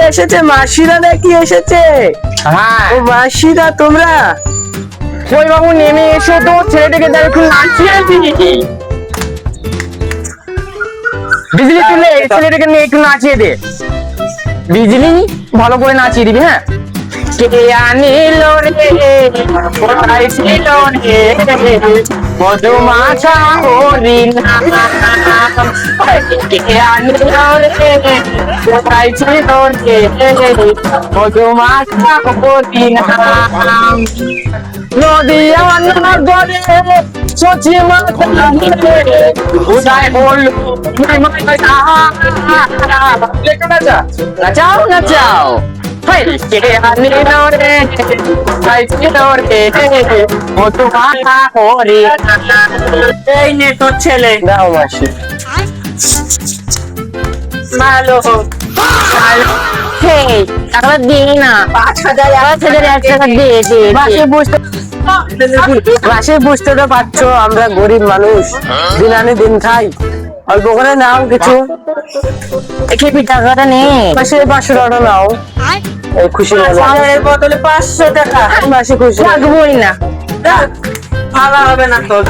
এসেছে মাসিরা নাকি এসেছে? হ্যাঁ ও মাসিরা তোমরা কই বাবু নেমে এসো তো, ছেলেটাকে দেখ একটু নাচিয়ে দিই। বিজলি তুলে ছেলেটাকে নিয়ে একটু নাচিয়ে দে। বিজলি ভালো করে নাচিয়ে দিবি। হ্যাঁ কে আনিল রে কোথায় ছিল রে মধুমাছা হরিণা, কে আনিল রে কোথায় ছিল রে মধুমাছা হরিণা। নদিয়া নগরে সচি মাথা উদয় হল নাচাও নাচাও। এই নে তোর ছেলে। দাও মাসি। ভালো টাকা দিয়ে না, 5,000 ছেলের 1 টাকা দিয়ে দে। মাসে বুঝতে তো পারছো আমরা গরিব মানুষ, দিন আনি দিন খাই, অল্প করে নাও কিছু। খেপি টাকাটা নে। মাসে 500 টাকা নাও, এই খুশি হলো। বদলে 500 টাকা মাসে খুশি লাগবই না। ভালো হবে না তোর।